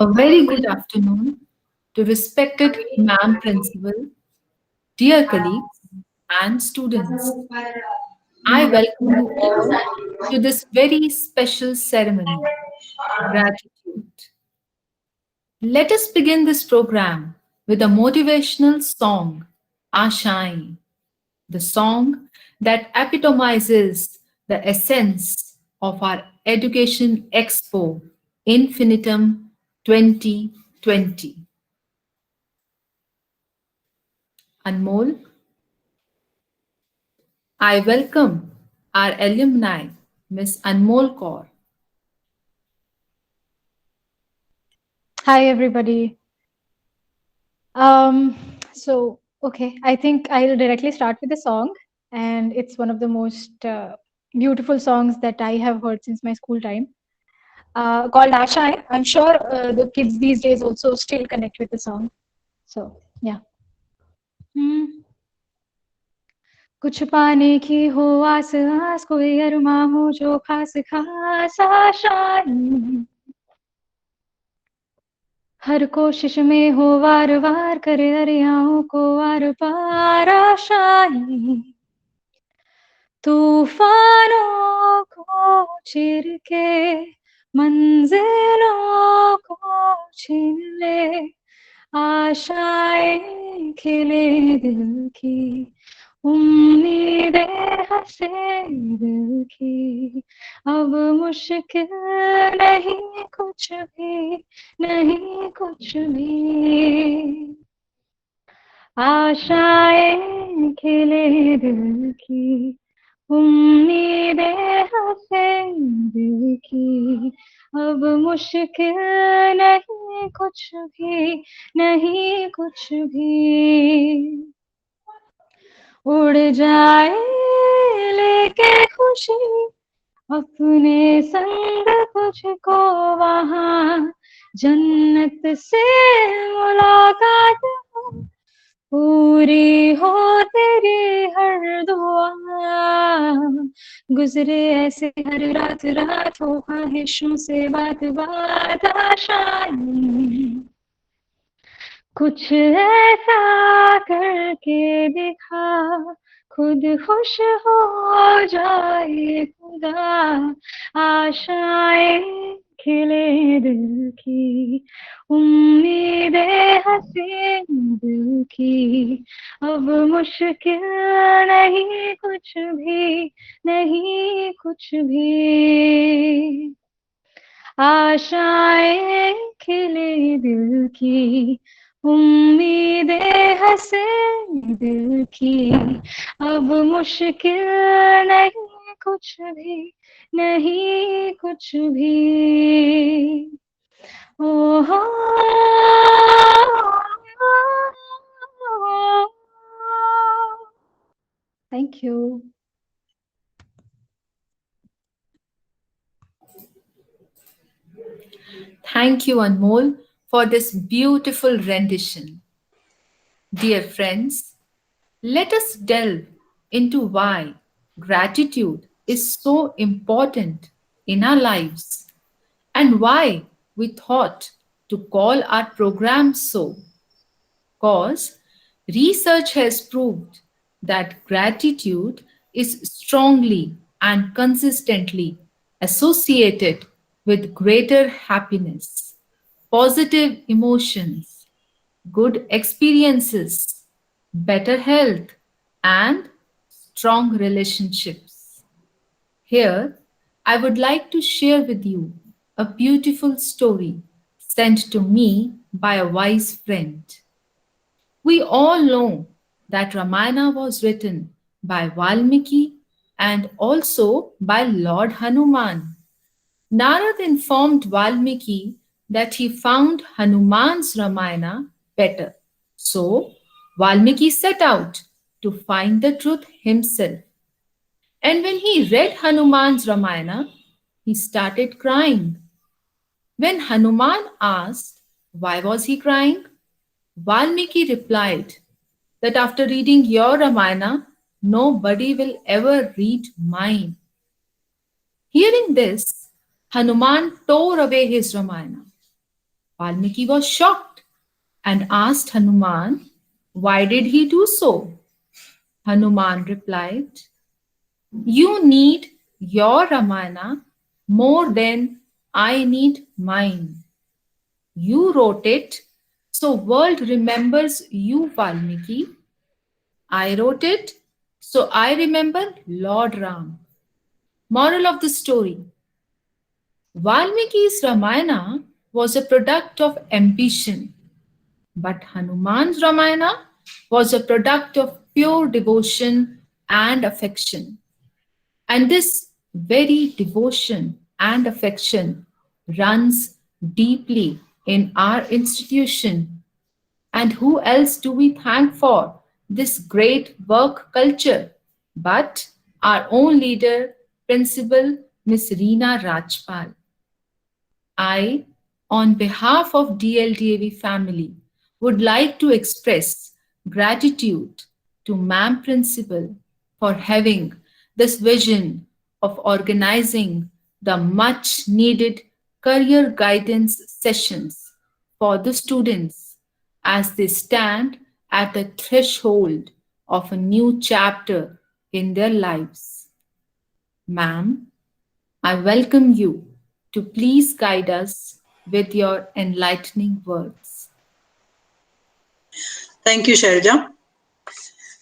A very good afternoon to respected Ma'am Principal, dear colleagues, and students. I welcome you all to this very special ceremony, Gratitude. Let us begin this program with a motivational song, Ashain, the song that epitomizes the essence of our Education Expo Infinitum 2020. Anmol, I welcome our alumni, Miss Anmol Kaur. Hi, everybody. Okay, I think I'll directly start with the song, and it's one of the most beautiful songs that I have heard since my school time, called Asha. I'm sure the kids these days also still connect with the song. So, yeah. Hmm. कुछ पाने की हो आस आस कोई अरमा हो जो खास खास आशाएं हर कोशिश में हो वार वार करे दरियाओं को आर पार आशाएं तूफानों को चीर के मंजिलों को छीन ले आशाएं खिले दिल की उम्मीदें हंसे दिल की अब मुश्किल नहीं कुछ भी नहीं कुछ भी आशाएं खिले दिल की उम्मीदें हंसे दिल की अब मुश्किल नहीं कुछ भी नहीं कुछ भी उड़ जाए लेके खुशी अपने संग तुझको वहाँ जन्नत से मुलाकात हो पूरी हो तेरी हर दुआ गुजरे ऐसे हर रात रात हो ख्वाहिशों से बात बात आशाएं कुछ ऐसा करके दिखा खुद खुश हो जाए खुदा आशाएं खिले दिल की उम्मीदें हंसे दिल की अब मुश्किल नहीं कुछ भी नहीं कुछ भी आशाएं खिले दिल की उम्मीदें हंसे दिल की अब मुश्किल नहीं कुछ भी नहीं कुछ भी ओ हो thank you Thank you, Anmol, for this beautiful rendition. Dear friends, let us delve into why gratitude is so important in our lives and why we thought to call our program so. Cause research has proved that gratitude is strongly and consistently associated with greater happiness, positive emotions, good experiences, better health, and strong relationships. Here, I would like to share with you a beautiful story sent to me by a wise friend. We all know that Ramayana was written by Valmiki and also by Lord Hanuman. Narad informed Valmiki that he found Hanuman's Ramayana better. So, Valmiki set out to find the truth himself. And when he read Hanuman's Ramayana, he started crying. When Hanuman asked why was he crying, Valmiki replied that after reading your Ramayana, Nobody will ever read mine. Hearing this, Hanuman tore away his Ramayana. Valmiki was shocked and asked Hanuman, why did he do so? Hanuman replied, you need your Ramayana more than I need mine. You wrote it, so world remembers you, Valmiki. I wrote it, so I remember Lord Ram. Moral of the story: Valmiki's Ramayana was a product of ambition, but Hanuman's Ramayana was a product of pure devotion and affection. And this very devotion and affection runs deeply in our institution. And who else do we thank for this great work culture but our own leader, Principal Miss Reena Rajpal? I, on behalf of DLDAV family, would like to express gratitude to Ma'am Principal for having this vision of organizing the much needed career guidance sessions for the students as they stand at the threshold of a new chapter in their lives. Ma'am, I welcome you to please guide us with your enlightening words. Thank you, Sharja.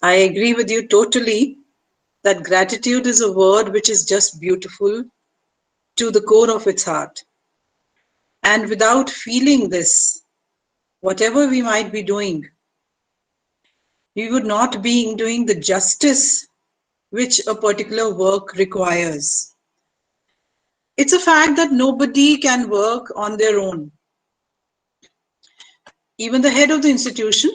I agree with you totally that gratitude is a word which is just beautiful to the core of its heart. And without feeling this, whatever we might be doing, we would not be doing the justice which a particular work requires. It's a fact that nobody can work on their own. Even the head of the institution,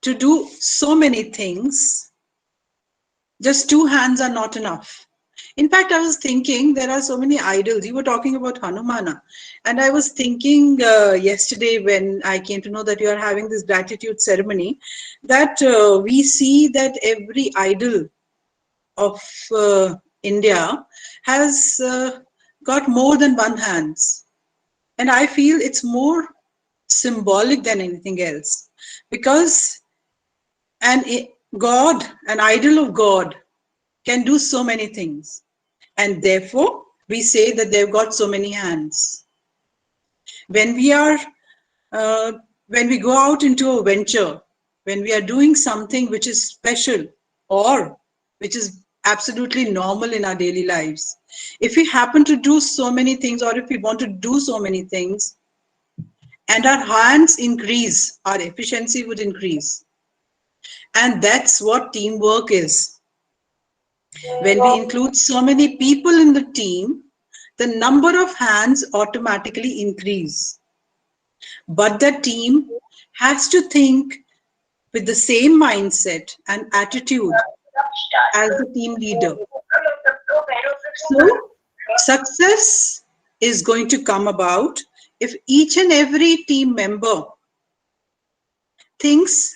to do so many things, just two hands are not enough. In fact, I was thinking there are so many idols. You were talking about Hanumana. And I was thinking yesterday when I came to know that you are having this gratitude ceremony, that we see that every idol of India has got more than one hands. And I feel it's more symbolic than anything else. Because an idol of God can do so many things. And therefore, we say that they've got so many hands. When we go out into a venture, when we are doing something which is special or which is absolutely normal in our daily lives, if we happen to do so many things, or if we want to do so many things, and our hands increase, our efficiency would increase. And that's what teamwork is. When we include so many people in the team, the number of hands automatically increase. But the team has to think with the same mindset and attitude as the team leader. So, success is going to come about if each and every team member thinks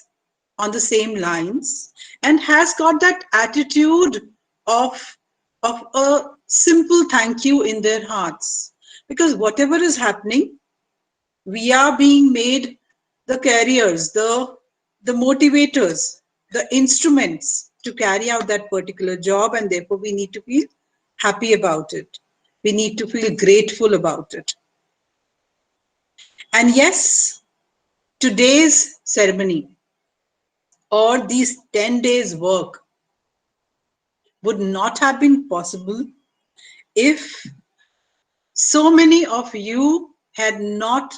on the same lines and has got that attitude of a simple thank you in their hearts. Because whatever is happening, we are being made the carriers, the motivators, the instruments to carry out that particular job, and therefore we need to feel happy about it. We need to feel grateful about it. And yes, today's ceremony or these 10 days work would not have been possible if so many of you had not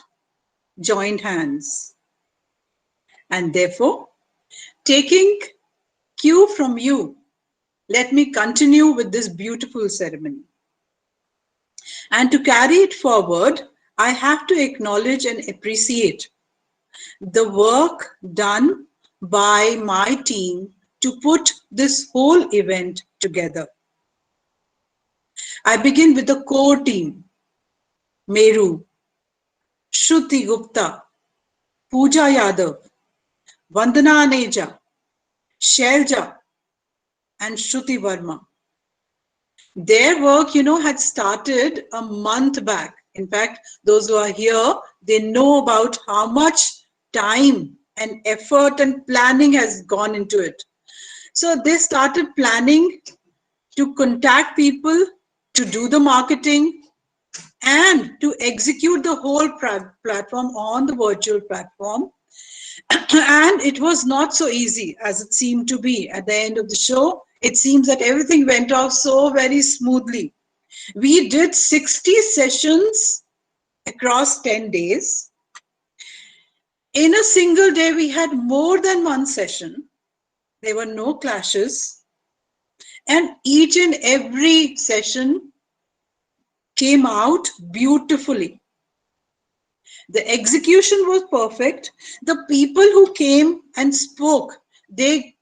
joined hands. And therefore, taking cue from you, let me continue with this beautiful ceremony. And to carry it forward, I have to acknowledge and appreciate the work done by my team to put this whole event together. I begin with the core team: Meru, Shruti Gupta, Pooja Yadav, Vandana Aneja, Shelja, and Shruti Verma. Their work, had started a month back. In fact, those who are here, they know about how much time and effort and planning has gone into it. So they started planning to contact people, to do the marketing, and to execute the whole platform on the virtual platform. And it was not so easy as it seemed to be. At the end of the show, it seems that everything went off so very smoothly. We did 60 sessions across 10 days. In a single day, we had more than one session. There were no clashes. And each and every session came out beautifully. The execution was perfect. The people who came and spoke, they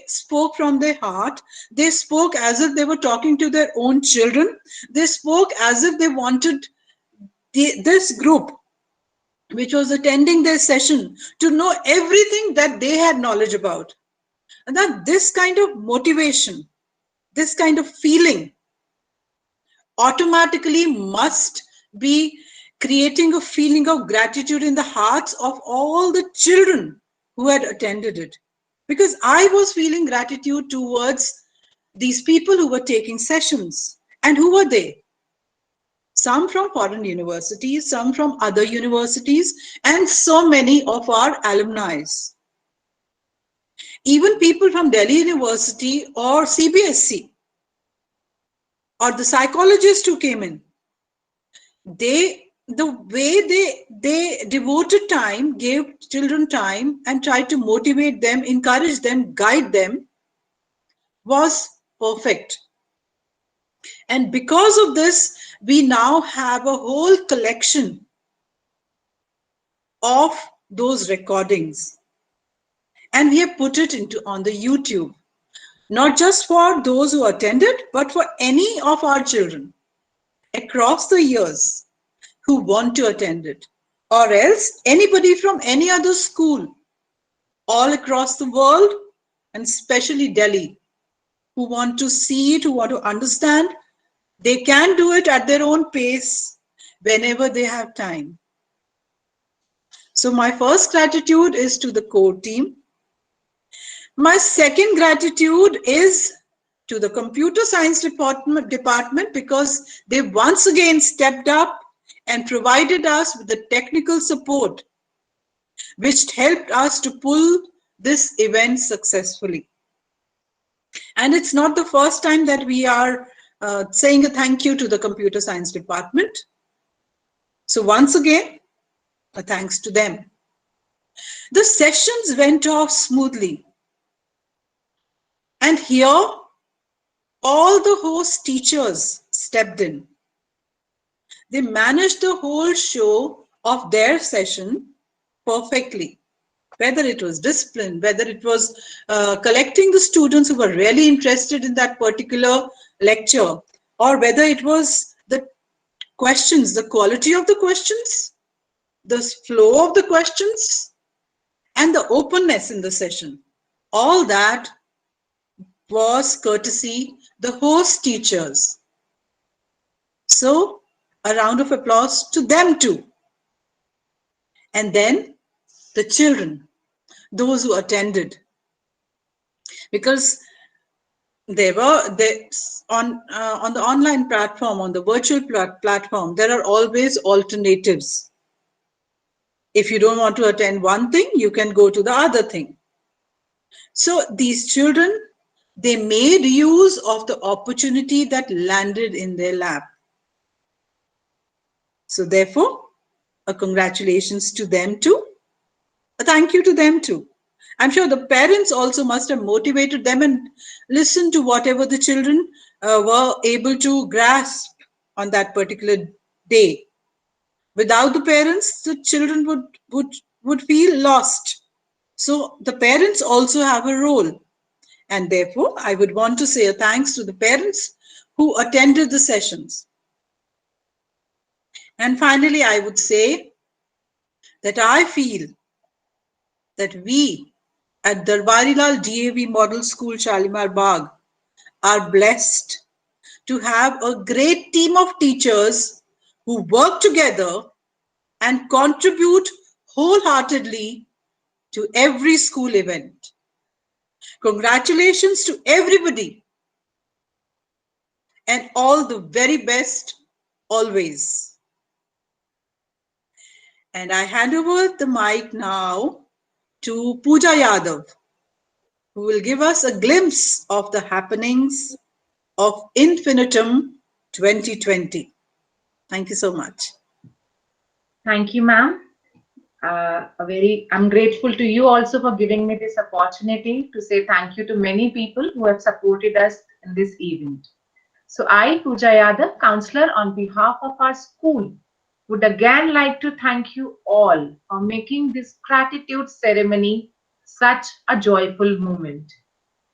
spoke from their heart. They spoke as if they were talking to their own children. They spoke as if they wanted this group, which was attending their session, to know everything that they had knowledge about. And that this kind of motivation, this kind of feeling automatically must be creating a feeling of gratitude in the hearts of all the children who had attended it. Because I was feeling gratitude towards these people who were taking sessions. And who were they? Some from foreign universities, some from other universities, and so many of our alumni. Even people from Delhi University or CBSC, or the psychologists who came in, the way they devoted time, gave children time, and tried to motivate them, encourage them, guide them, was perfect. And because of this, we now have a whole collection of those recordings, and we have put it on the YouTube, not just for those who attended, but for any of our children across the years who want to attend it, or else anybody from any other school all across the world, and especially Delhi, who want to see it, who want to understand. They can do it at their own pace whenever they have time. So my first gratitude is to the core team. My second gratitude is to the computer science department, because they once again stepped up and provided us with the technical support which helped us to pull this event successfully. And it's not the first time that we are saying a thank you to the computer science department. So once again, a thanks to them. The sessions went off smoothly. And here, all the host teachers stepped in. They managed the whole show of their session perfectly. Whether it was discipline, whether it was collecting the students who were really interested in that particular lecture, or whether it was the questions, the quality of the questions, the flow of the questions, and the openness in the session. All that was courtesy the host teachers. So a round of applause to them too. And then the children, those who attended, because on the online platform, on the virtual platform, there are always alternatives. If you don't want to attend one thing, you can go to the other thing. So these children, they made use of the opportunity that landed in their lap. So therefore, a congratulations to them too. A thank you to them too. I'm sure the parents also must have motivated them and listened to whatever the children were able to grasp on that particular day. Without the parents, the children would feel lost. So the parents also have a role. And therefore, I would want to say a thanks to the parents who attended the sessions. And finally, I would say that I feel that we at Darbarilal DAV Model School, Shalimar Bagh, are blessed to have a great team of teachers who work together and contribute wholeheartedly to every school event. Congratulations to everybody and all the very best always. And I hand over the mic now to Pooja Yadav, who will give us a glimpse of the happenings of Infinitum 2020. Thank you so much. Thank you, ma'am. I'm grateful to you also for giving me this opportunity to say thank you to many people who have supported us in this event. So I, Pooja Yadav, counselor on behalf of our school, would again like to thank you all for making this gratitude ceremony such a joyful moment.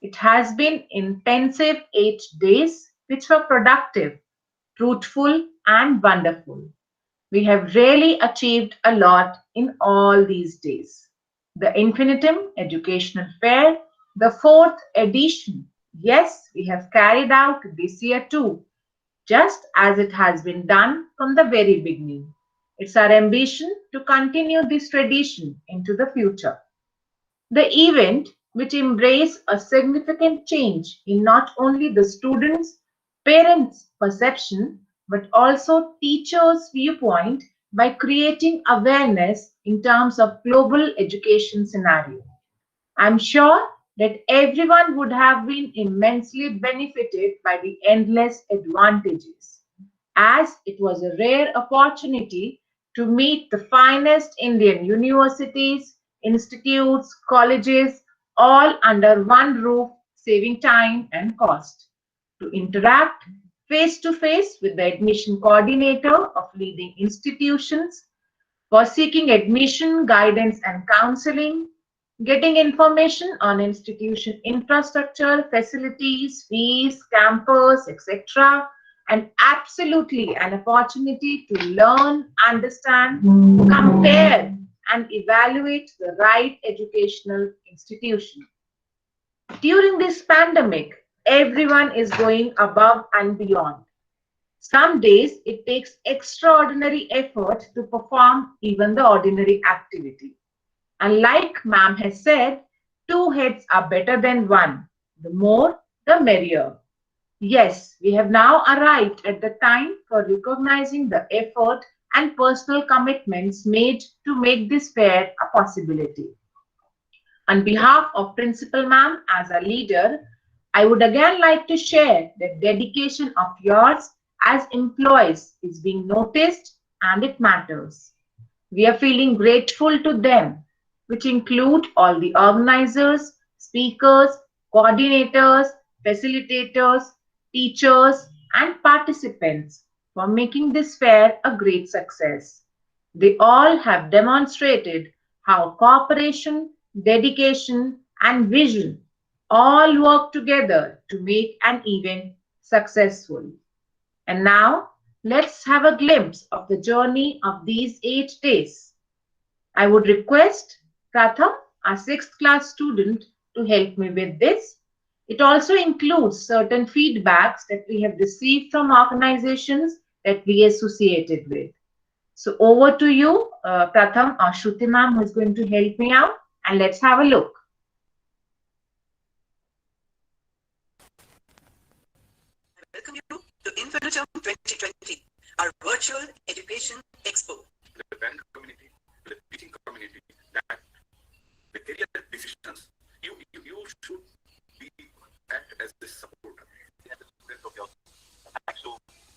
It has been intensive 8 days, which were productive, truthful, and wonderful. We have really achieved a lot in all these days. The Infinitum Educational Fair, the fourth edition. Yes, we have carried out this year too, just as it has been done from the very beginning. It's our ambition to continue this tradition into the future. The event, which embraced a significant change in not only the students' parents' perception, but also teachers' viewpoint by creating awareness in terms of global education scenario. I'm sure that everyone would have been immensely benefited by the endless advantages, as it was a rare opportunity to meet the finest Indian universities, institutes, colleges, all under one roof, saving time and cost. To interact face to face with the admission coordinator of leading institutions for seeking admission, guidance, and counseling, getting information on institution infrastructure, facilities, fees, campus, etc., and absolutely an opportunity to learn, understand, compare, and evaluate the right educational institution. During this pandemic, everyone is going above and beyond. Some days it takes extraordinary effort to perform even the ordinary activity. And like ma'am has said, two heads are better than one. The more, the merrier. Yes, we have now arrived at the time for recognizing the effort and personal commitments made to make this fair a possibility. On behalf of Principal Ma'am as a leader, I would again like to share that dedication of yours as employees is being noticed and it matters. We are feeling grateful to them, which include all the organizers, speakers, coordinators, facilitators, teachers, and participants for making this fair a great success. They all have demonstrated how cooperation, dedication, and vision all work together to make an event successful. And now, let's have a glimpse of the journey of these 8 days. I would request Pratham, our 6th class student, to help me with this. It also includes certain feedbacks that we have received from organizations that we associated with. So over to you, Pratham or Shruti ma'am, who is going to help me out, and let's have a look. Welcome you to Infinitum 2020, our virtual education expo. The parent community, the teaching community, that with career decisions, you should be act as the supporter. And the spirit of yours. Thanks to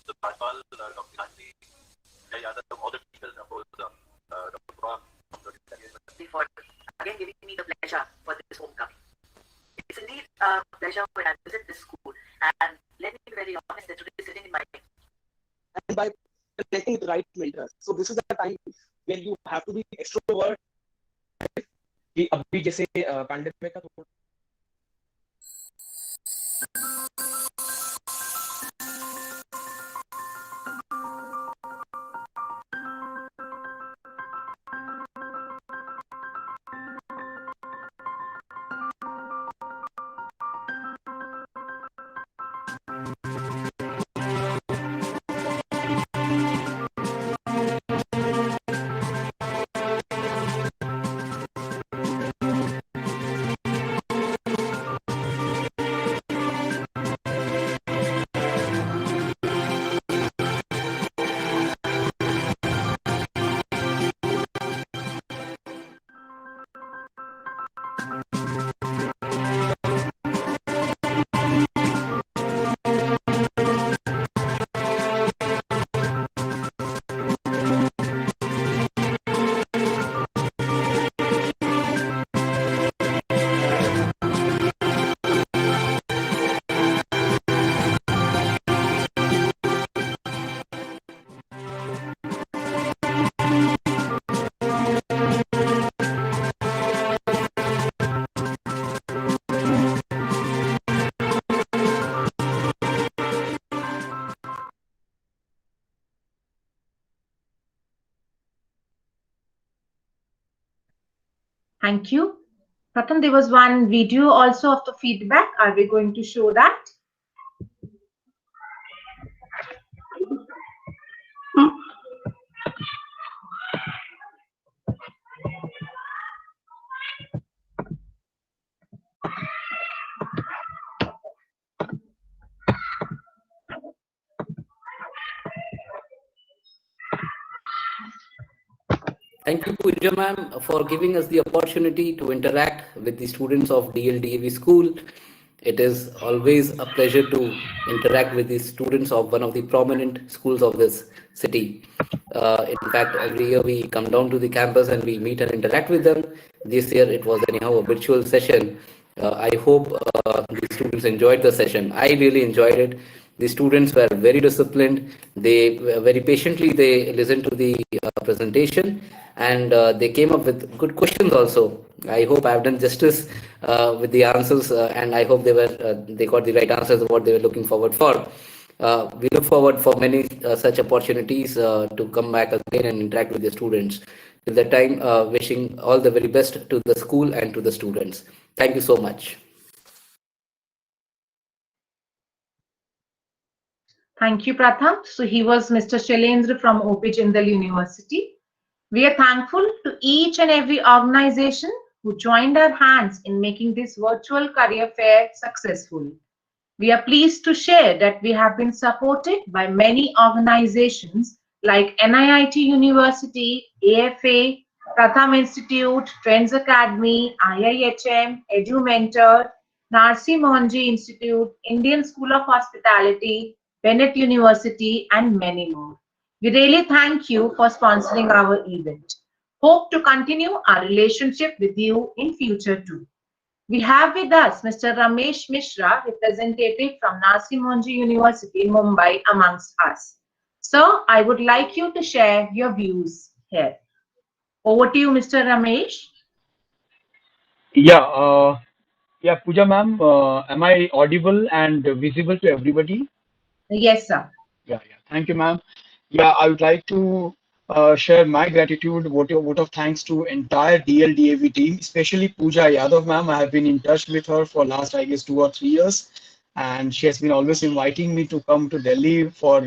the Rajpal, Dr. Gandhi, Yadav, all the people, Dr. Ram, for again giving me the pleasure for this homecoming. It's indeed a pleasure when I visit this school, and let me be very honest that today sitting in my and by connecting with the right mentors. So this is the time when you have to be extrovert. कि अभी जैसे pandemic का Thank you. Pratham, there was one video also of the feedback. Are we going to show that? Thank you, Pooja ma'am, for giving us the opportunity to interact with the students of DLDAV school. It is always a pleasure to interact with the students of one of the prominent schools of this city. In fact, every year we come down to the campus and we meet and interact with them. This year it was anyhow a virtual session. I hope the students enjoyed the session. I really enjoyed it. The students were very disciplined. They very patiently they listened to the presentation, and they came up with good questions also. I hope I've done justice with the answers, and I hope they got the right answers of what they were looking forward for. We look forward for many such opportunities to come back again and interact with the students. Till that time, wishing all the very best to the school and to the students. Thank you so much. Thank you, Pratham. So he was Mr. Shailendra from OP Jindal University. We are thankful to each and every organization who joined our hands in making this virtual career fair successful. We are pleased to share that we have been supported by many organizations like NIIT University, AFA, Pratham Institute, Trends Academy, IIHM, EduMentor, Narsi Monji Institute, Indian School of Hospitality, Bennett University, and many more. We really thank you for sponsoring our event. Hope to continue our relationship with you in future too. We have with us Mr. Ramesh Mishra, representative from Narsi Monji University, Mumbai, amongst us. Sir, I would like you to share your views here. Over to you, Mr. Ramesh. Yeah, Pooja ma'am, am I audible and visible to everybody? Yes, sir. Yeah. Thank you, ma'am. Yeah, I would like to share my gratitude, vote of thanks to entire DLDAV team, especially Pooja Yadav, ma'am. I have been in touch with her for last, I guess, 2 or 3 years, and she has been always inviting me to come to Delhi for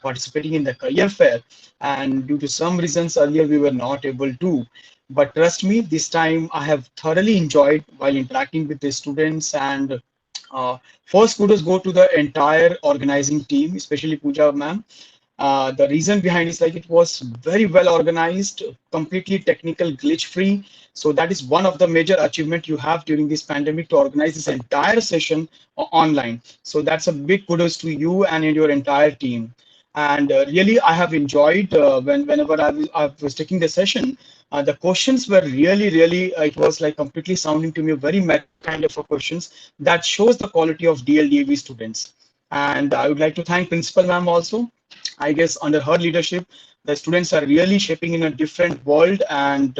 participating in the career fair. And due to some reasons earlier, we were not able to. But trust me, this time I have thoroughly enjoyed while interacting with the students. And first kudos go to the entire organizing team, especially Pooja ma'am. The reason behind is like it was very well organized, completely technical, glitch free. So that is one of the major achievement you have during this pandemic, to organize this entire session online. So that's a big kudos to you and your entire team. And really, I have enjoyed whenever I was taking the session. The questions were really, it was like completely sounding to me very meta kind of a questions that shows the quality of DLDAV students. And I would like to thank Principal Ma'am also. I guess under her leadership, the students are really shaping in a different world. And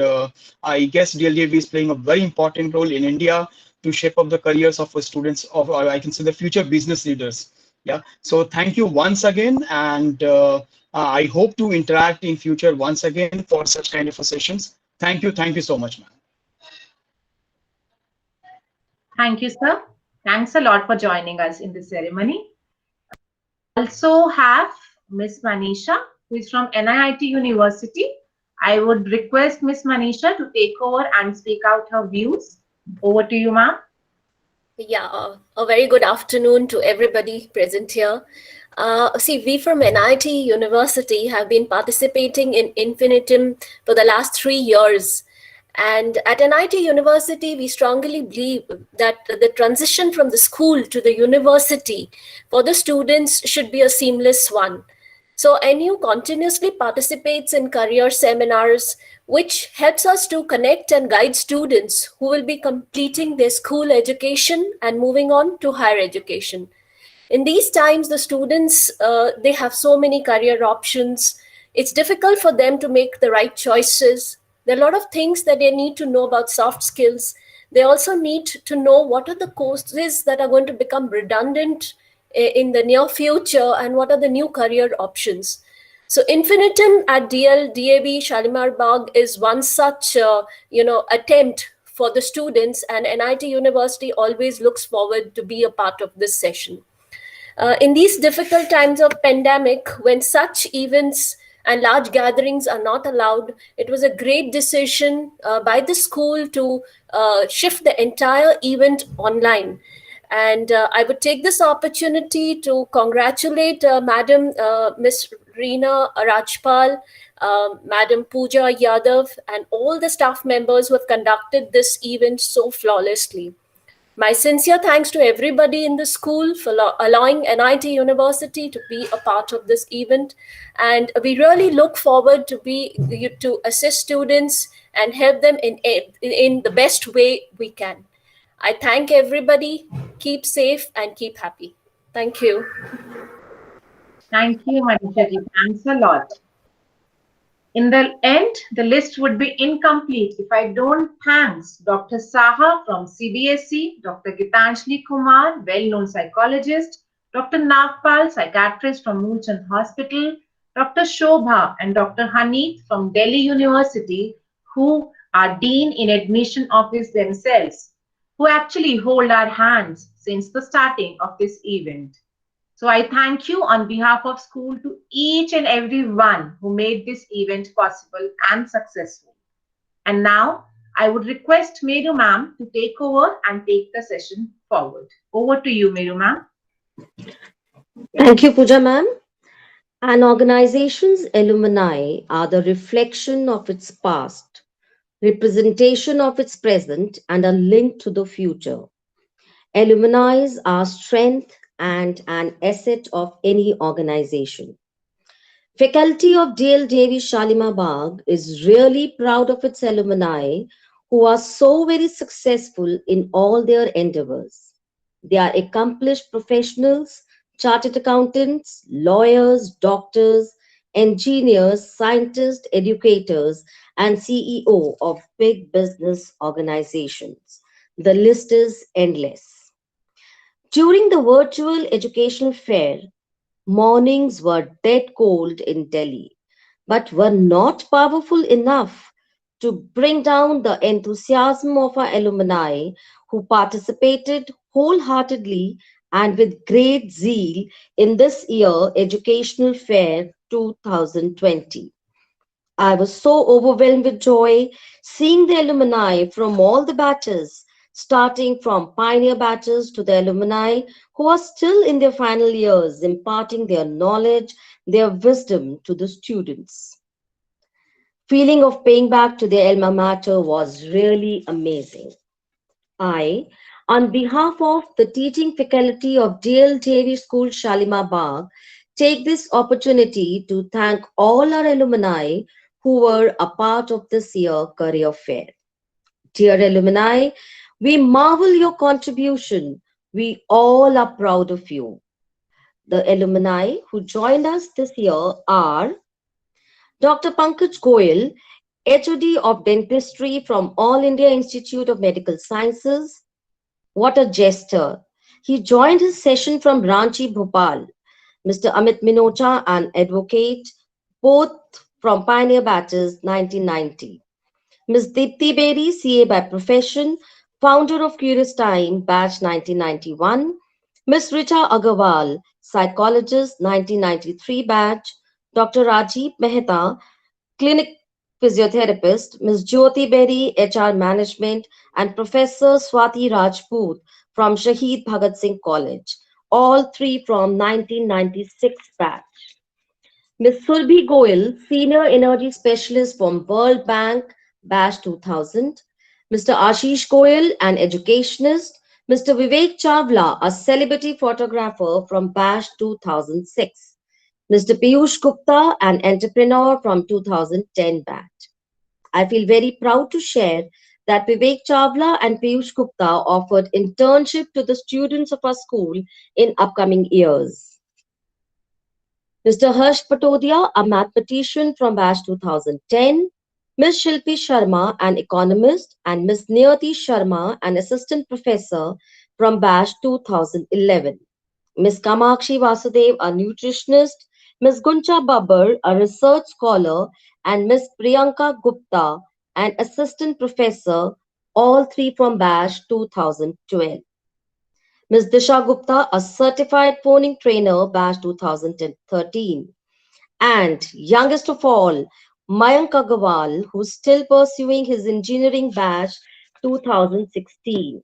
I guess DLDAV is playing a very important role in India to shape up the careers of students of, I can say, the future business leaders. Yeah. So thank you once again. And I hope to interact in future once again for such kind of sessions. Thank you. Thank you so much, ma'am. Thank you, sir. Thanks a lot for joining us in this ceremony. Also have Miss Manisha, who is from NIIT University. I would request Miss Manisha to take over and speak out her views. Over to you, ma'am. Yeah, a very good afternoon to everybody present here. See, we from NIT University have been participating in Infinitum for the last 3 years. And at NIT University, we strongly believe that the transition from the school to the university for the students should be a seamless one. So NU continuously participates in career seminars, which helps us to connect and guide students who will be completing their school education and moving on to higher education. In these times, the students, they have so many career options. It's difficult for them to make the right choices. There are a lot of things that they need to know about soft skills. They also need to know what are the courses that are going to become redundant in the near future and what are the new career options. So Infinitum at DAV Shalimar Bagh is one such attempt for the students, and NIT University always looks forward to be a part of this session. In these difficult times of pandemic, when such events and large gatherings are not allowed, it was a great decision by the school to shift the entire event online. And I would take this opportunity to congratulate Madam Miss Reena Rajpal, Madam Pooja Yadav, and all the staff members who have conducted this event so flawlessly. My sincere thanks to everybody in the school for allowing NIT University to be a part of this event. And we really look forward to assist students and help them in the best way we can. I thank everybody. Keep safe and keep happy. Thank you. Thank you, Manisha ji. Thanks a lot. In the end, the list would be incomplete if I don't thank Dr. Saha from CBSE, Dr. Gitanjali Kumar, well-known psychologist, Dr. Nagpal, psychiatrist from Moolchand Hospital, Dr. Shobha and Dr. Hanif from Delhi University, who are Dean in Admission Office themselves, who actually hold our hands since the starting of this event. So I thank you on behalf of school to each and every one who made this event possible and successful. And now I would request Meru ma'am to take over and take the session forward. Over to you, Meru ma'am. Thank you, Pooja ma'am. An organization's alumni are the reflection of its past, representation of its present, and a link to the future. Alumni are strength and an asset of any organization. Faculty of DL Devi Shalimar Bagh is really proud of its alumni who are so very successful in all their endeavors. They are accomplished professionals, chartered accountants, lawyers, doctors, engineers, scientists, educators, and CEO of big business organizations. The list is endless. During the virtual educational fair, mornings were dead cold in Delhi, but were not powerful enough to bring down the enthusiasm of our alumni who participated wholeheartedly and with great zeal in this year Educational Fair 2020. I was so overwhelmed with joy seeing the alumni from all the batches, starting from pioneer batches to the alumni who are still in their final years, imparting their knowledge, their wisdom to the students. Feeling of paying back to their alma mater was really amazing. I, on behalf of the teaching faculty of DL Devi School Shalimar Bagh, take this opportunity to thank all our alumni who were a part of this year's career fair. Dear alumni, we marvel your contribution. We all are proud of you. The alumni who joined us this year are Dr. Pankaj Goyal, HOD of Dentistry from All India Institute of Medical Sciences. What a jester. He joined his session from Ranchi, Bhopal. Mr. Amit Minocha, an advocate, both from Pioneer Batches 1990. Ms. Dipti Bedi, CA by profession, founder of Curious Time, batch 1991. Ms. Richa Agarwal, psychologist, 1993 batch. Dr. Rajiv Mehta, clinic physiotherapist. Ms. Jyoti Bedi, HR management, and Professor Swati Rajput from Shaheed Bhagat Singh College, all three from 1996 batch. Ms. Surbhi Goyal, senior energy specialist from World Bank, batch 2000. Mr. Ashish Goyal, an educationist. Mr. Vivek Chavla, a celebrity photographer from batch 2006. Mr. Piyush Gupta, an entrepreneur from 2010 batch. I feel very proud to share that Vivek Chavla and Piyush Gupta offered internship to the students of our school in upcoming years. Mr. Harsh Patodia, a mathematician from batch 2010. Ms. Shilpi Sharma, an economist, and Ms. Niyati Sharma, an assistant professor from batch 2011. Ms. Kamakshi Vasudev, a nutritionist, Ms. Guncha Babbar, a research scholar, and Ms. Priyanka Gupta, an assistant professor, all three from batch 2012. Ms. Disha Gupta, a certified phoning trainer, batch 2013. And youngest of all, Mayank Agarwal, who's still pursuing his engineering batch 2016.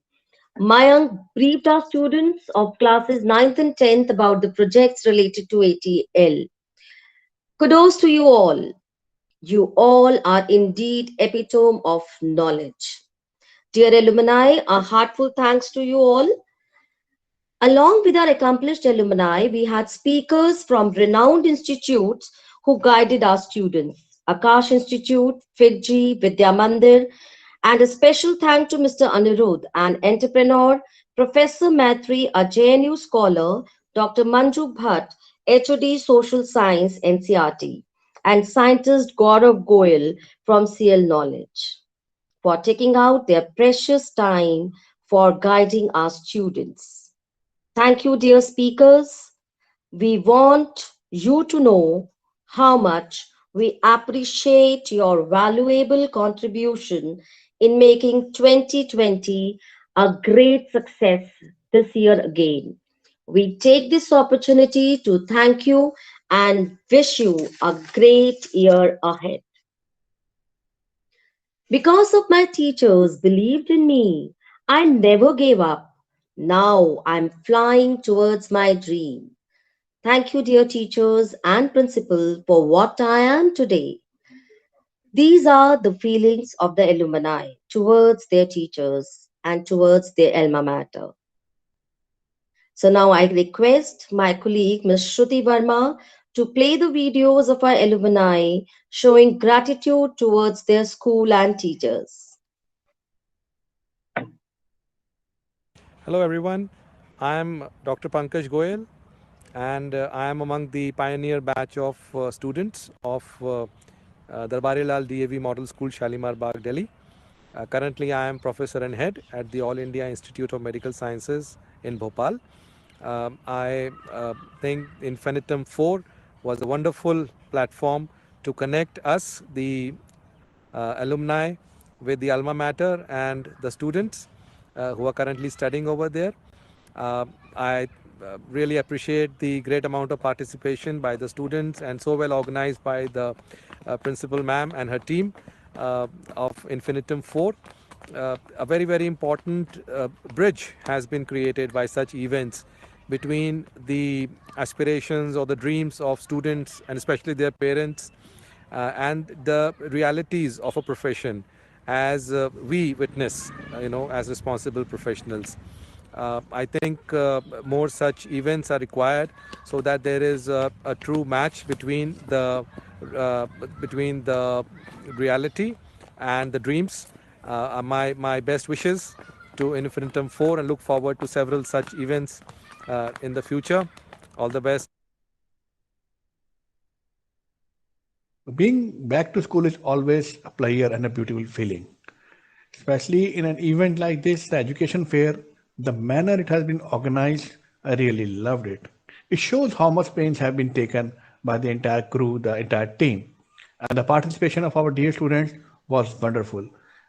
Mayank briefed our students of classes 9th and 10th about the projects related to ATL. Kudos to you all. You all are indeed epitome of knowledge. Dear alumni, a heartfelt thanks to you all. Along with our accomplished alumni, we had speakers from renowned institutes who guided our students. Akash Institute, Fiji, Vidya Mandir, and a special thank to Mr. Anirudh, an entrepreneur, Professor Maitri, a JNU scholar, Dr. Manju Bhatt, HOD Social Science, NCRT, and scientist Gaurav Goyal from CL Knowledge for taking out their precious time for guiding our students. Thank you, dear speakers. We want you to know how much we appreciate your valuable contribution in making 2020 a great success this year again. We take this opportunity to thank you and wish you a great year ahead. Because of my teachers believed in me, I never gave up. Now I'm flying towards my dream. Thank you, dear teachers and principal, for what I am today. These are the feelings of the alumni towards their teachers and towards their alma mater. So now I request my colleague, Ms. Shruti Verma, to play the videos of our alumni showing gratitude towards their school and teachers. Hello everyone, I am Dr. Pankaj Goyal and I am among the pioneer batch of students of Darbari Lal DAV Model School, Shalimar Bagh, Delhi. Currently I am professor and head at the All India Institute of Medical Sciences in Bhopal. I think Infinitum 4 was a wonderful platform to connect us, the alumni, with the alma mater and the students who are currently studying over there. I really appreciate the great amount of participation by the students and so well organized by the principal ma'am and her team of Infinitum 4. A very, very important bridge has been created by such events between the aspirations or the dreams of students and especially their parents and the realities of a profession as we witness, as responsible professionals. I think more such events are required so that there is a true match between the reality and the dreams. My best wishes to Infinitum 4 and look forward to several such events in the future. All the best. Being back to school is always a pleasure and a beautiful feeling. Especially in an event like this, the education fair, the manner it has been organized, I really loved it. It shows how much pains have been taken by the entire crew, the entire team. And the participation of our dear students was wonderful.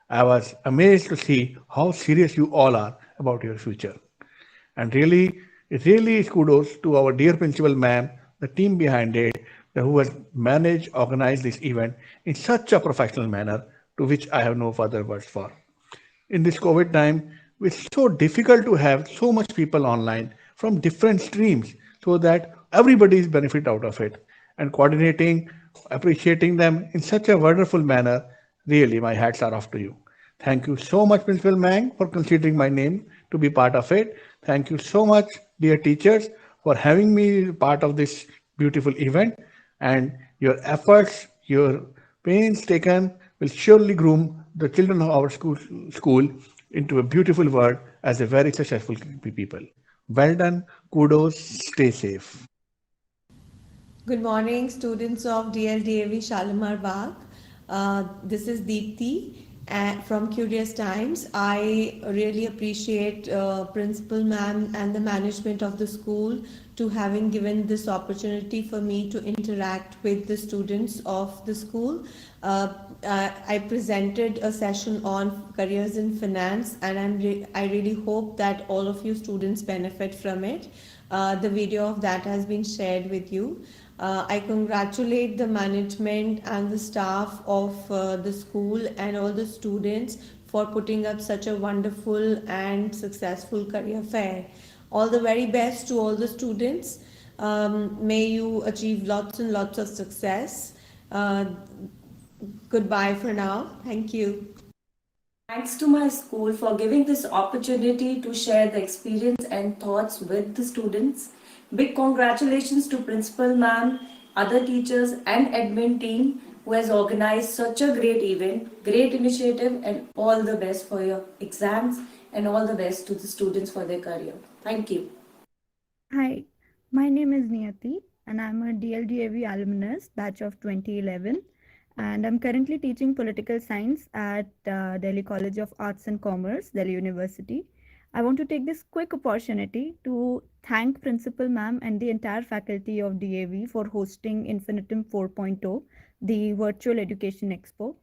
I was amazed to see how serious you all are about your future. And really is kudos to our dear principal ma'am, the team behind it, who has managed, organized this event in such a professional manner, to which I have no further words for. In this COVID time, it's so difficult to have so much people online from different streams so that everybody is benefit out of it. And coordinating, appreciating them in such a wonderful manner, really my hats are off to you. Thank you so much, Principal Mang, for considering my name to be part of it. Thank you so much, dear teachers, for having me part of this beautiful event. And your efforts, your pains taken will surely groom the children of our school into a beautiful world as a very successful people. Well done. Kudos. Stay safe. Good morning, students of DLDAV Shalimar Bagh. This is Deepthi, from Curious Times. I really appreciate Principal Ma'am and the management of the school to having given this opportunity for me to interact with the students of the school. I presented a session on careers in finance, and I really hope that all of you students benefit from it. The video of that has been shared with you. I congratulate the management and the staff of the school and all the students for putting up such a wonderful and successful career fair. All the very best to all the students. May you achieve lots and lots of success. Goodbye for now. Thank you. Thanks to my school for giving this opportunity to share the experience and thoughts with the students. Big congratulations to Principal Ma'am, other teachers and admin team who has organized such a great event, great initiative, and all the best for your exams and all the best to the students for their career. Thank you. Hi, my name is Niyati and I'm a DLDAV alumnus batch of 2011, and I'm currently teaching political science at Delhi College of Arts and Commerce, Delhi University. I want to take this quick opportunity to thank Principal Ma'am and the entire faculty of DAV for hosting Infinitum 4.0, the Virtual Education Expo.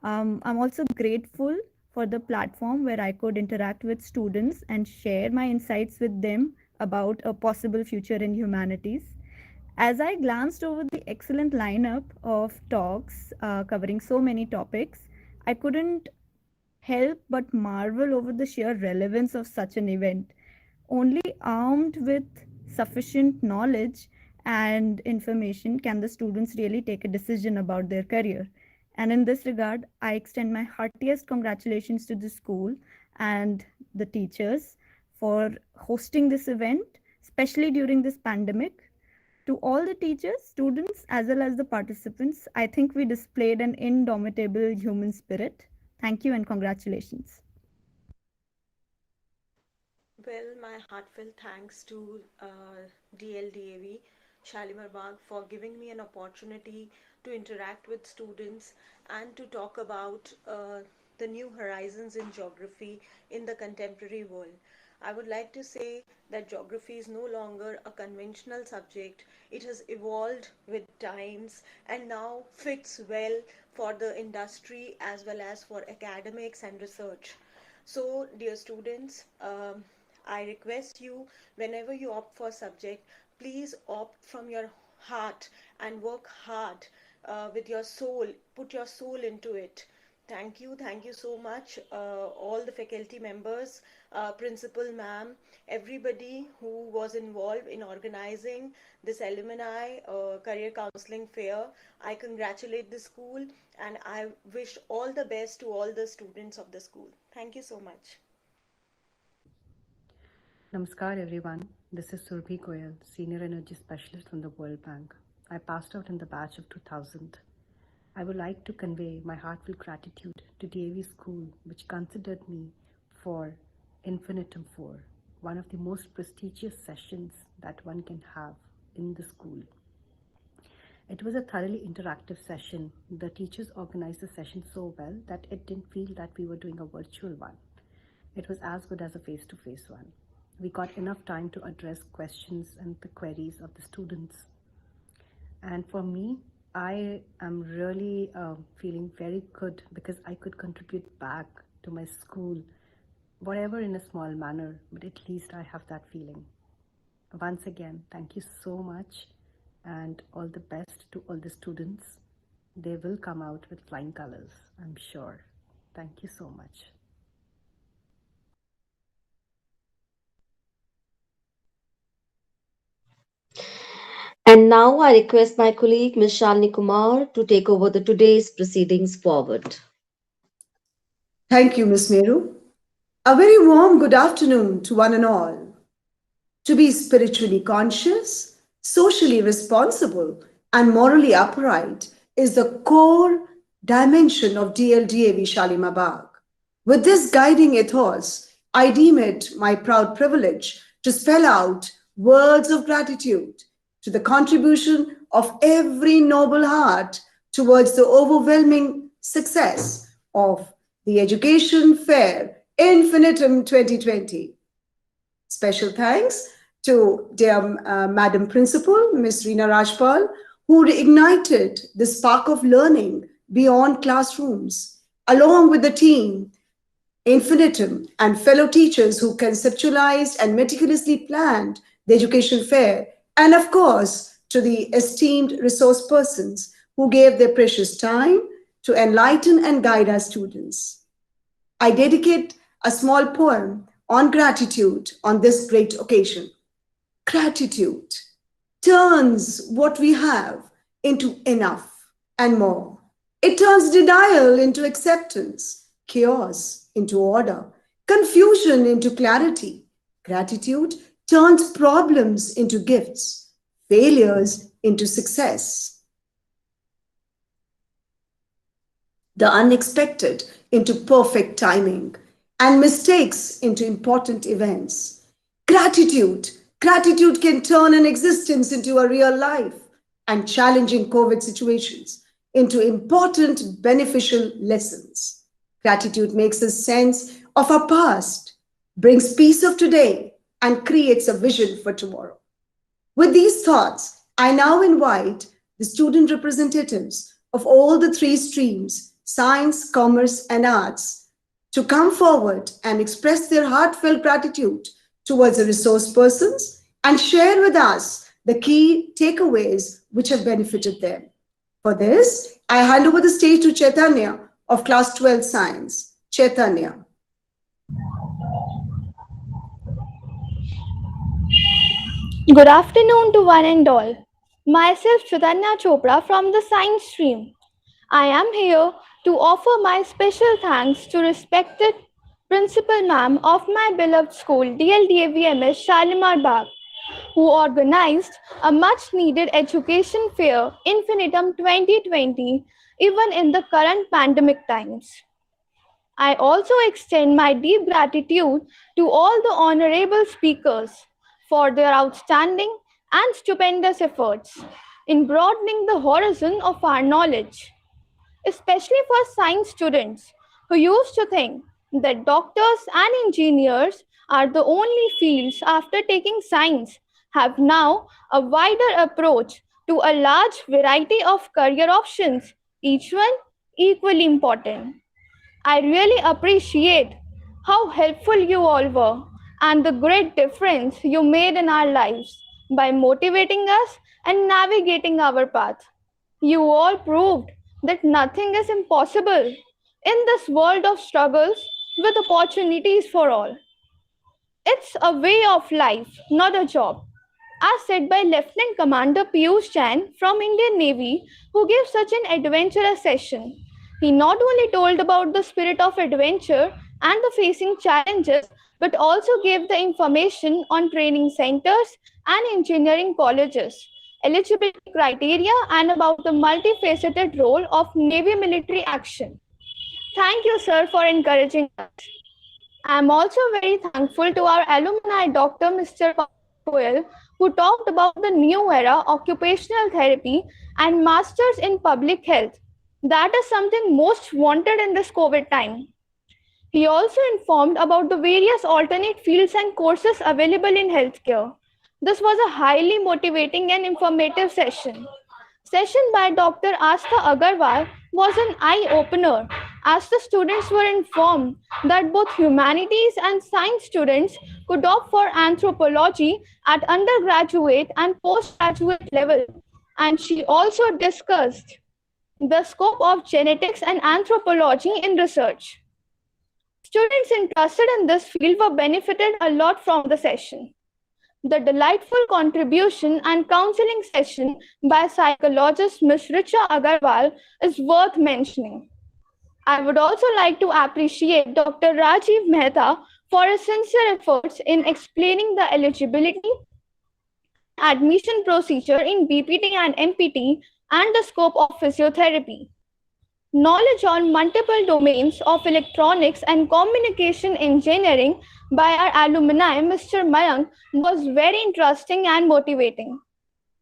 I'm also grateful for the platform where I could interact with students and share my insights with them about a possible future in humanities. As I glanced over the excellent lineup of talks covering so many topics, I couldn't help but marvel over the sheer relevance of such an event. Only armed with sufficient knowledge and information can the students really take a decision about their career. And in this regard, I extend my heartiest congratulations to the school and the teachers for hosting this event, especially during this pandemic. To all the teachers, students, as well as the participants, I think we displayed an indomitable human spirit. Thank you and congratulations. Well, my heartfelt thanks to DLDAV, Shalimar Bagh, for giving me an opportunity to interact with students and to talk about the new horizons in geography in the contemporary world. I would like to say that geography is no longer a conventional subject. It has evolved with times and now fits well for the industry as well as for academics and research. So, dear students, I request you, whenever you opt for a subject, please opt from your heart and work hard with your soul. Put your soul into it. Thank you so much, all the faculty members, Principal Ma'am, everybody who was involved in organizing this alumni career counseling fair. I congratulate the school and I wish all the best to all the students of the school. Thank you so much. Namaskar everyone, this is Surbhi Goyal, Senior Energy Specialist from the World Bank. I passed out in the batch of 2000. I would like to convey my heartfelt gratitude to DAV School, which considered me for Infinitum 4, one of the most prestigious sessions that one can have in the school. It was a thoroughly interactive session. The teachers organized the session so well that it didn't feel that we were doing a virtual one. It was as good as a face-to-face one. We got enough time to address questions and the queries of the students. And for me, I am really feeling very good because I could contribute back to my school, whatever in a small manner, but at least I have that feeling. Once again, thank you so much and all the best to all the students. They will come out with flying colors, I'm sure. Thank you so much. And now I request my colleague, Ms. Shalini Kumar, to take over the today's proceedings forward. Thank you, Ms. Meru. A very warm good afternoon to one and all. To be spiritually conscious, socially responsible, and morally upright is the core dimension of DLDAV Shalimar Bagh. With this guiding ethos, I deem it my proud privilege to spell out words of gratitude to the contribution of every noble heart towards the overwhelming success of the Education Fair Infinitum 2020. Special thanks to dear Madam Principal, Ms. Reena Rajpal, who reignited the spark of learning beyond classrooms, along with the team, Infinitum, and fellow teachers who conceptualized and meticulously planned the education fair, and of course, to the esteemed resource persons who gave their precious time to enlighten and guide our students. I dedicate a small poem on gratitude on this great occasion. Gratitude turns what we have into enough and more. It turns denial into acceptance, chaos into order, confusion into clarity. Gratitude turns problems into gifts, failures into success, the unexpected into perfect timing, and mistakes into important events. Gratitude can turn an existence into a real life, and challenging COVID situations into important beneficial lessons. Gratitude makes us sense of our past, brings peace of today, and creates a vision for tomorrow. With these thoughts, I now invite the student representatives of all the three streams, science, commerce, and arts, to come forward and express their heartfelt gratitude towards the resource persons and share with us the key takeaways which have benefited them. For this, I hand over the stage to Chaitanya of Class 12 Science. Chaitanya. Good afternoon to one and all. Myself Chaitanya Chopra from the Science stream. I am here to offer my special thanks to respected Principal Ma'am of my beloved school DLDAVMS Shalimar Bagh, who organized a much needed education fair Infinitum 2020 even in the current pandemic times. I also extend my deep gratitude to all the honorable speakers for their outstanding and stupendous efforts in broadening the horizon of our knowledge, especially for science students who used to think that doctors and engineers are the only fields after taking science, have now a wider approach to a large variety of career options, each one equally important. I really appreciate how helpful you all were and the great difference you made in our lives by motivating us and navigating our path. You all proved that nothing is impossible in this world of struggles with opportunities for all. It's a way of life, not a job, as said by Lieutenant Commander Piyush Jain from Indian Navy, who gave such an adventurous session. He not only told about the spirit of adventure and the facing challenges, but also gave the information on training centers and engineering colleges, eligibility criteria, and about the multifaceted role of Navy military action. Thank you, sir, for encouraging us. I am also very thankful to our alumni, Dr. Mr. Goyal, who talked about the new era occupational therapy and masters in public health. That is something most wanted in this COVID time. He also informed about the various alternate fields and courses available in healthcare. This was a highly motivating and informative session. Session by Dr. Astha Agarwal was an eye-opener as the students were informed that both humanities and science students could opt for anthropology at undergraduate and postgraduate level. And she also discussed the scope of genetics and anthropology in research. Students interested in this field were benefited a lot from the session. The delightful contribution and counseling session by psychologist Ms. Richa Agarwal is worth mentioning. I would also like to appreciate Dr. Rajiv Mehta for his sincere efforts in explaining the eligibility, admission procedure in BPT and MPT, and the scope of physiotherapy. Knowledge on multiple domains of electronics and communication engineering by our alumni, Mr. Mayank, was very interesting and motivating.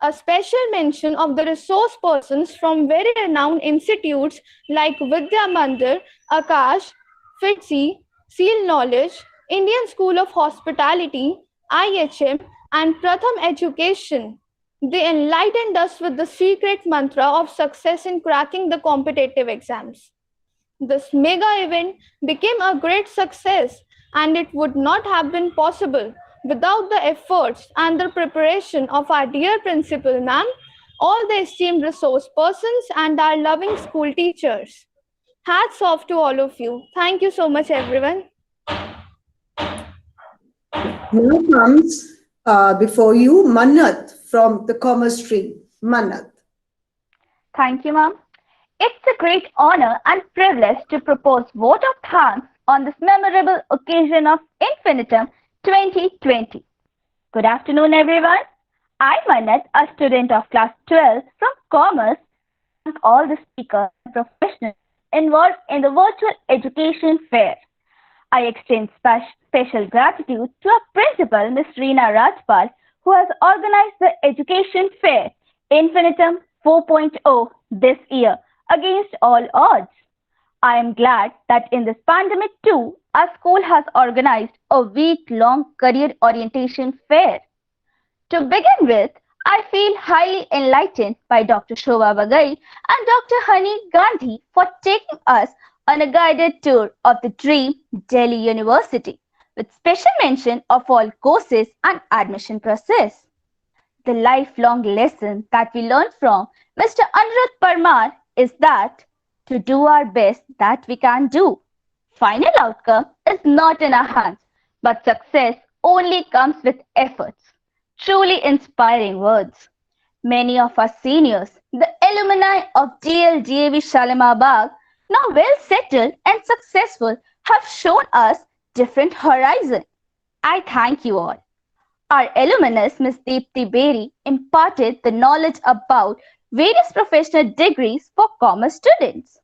A special mention of the resource persons from very renowned institutes like Vidya Mandir, Akash, FITCI, SEAL Knowledge, Indian School of Hospitality, IHM, and Pratham Education. They enlightened us with the secret mantra of success in cracking the competitive exams. This mega event became a great success, and it would not have been possible without the efforts and the preparation of our dear principal ma'am, all the esteemed resource persons, and our loving school teachers. Hats off to all of you. Thank you so much, everyone. Now comes before you Mannat from the commerce stream. Mannat. Thank you, ma'am. It's a great honor and privilege to propose vote of thanks on this memorable occasion of Infinitum 2020. Good afternoon, everyone. I'm Manat, a student of class 12 from Commerce. Thank all the speakers and professionals involved in the virtual education fair. I extend special gratitude to our principal, Ms. Reena Rajpal, who has organized the education fair Infinitum 4.0 this year against all odds. I am glad that in this pandemic too, our school has organized a week-long career orientation fair. To begin with, I feel highly enlightened by Dr. Shobha Bagai and Dr. Hani Gandhi for taking us on a guided tour of the Dream Delhi University, with special mention of all courses and admission process. The lifelong lesson that we learned from Mr. Anirudh Parmar is that to do our best that we can do. Final outcome is not in our hands, but success only comes with efforts. Truly inspiring words. Many of our seniors, the alumni of DLDAV Shalimar Bagh, now well settled and successful, have shown us different horizon. I thank you all. Our alumnus, Ms. Deepti Beri, imparted the knowledge about various professional degrees for commerce students.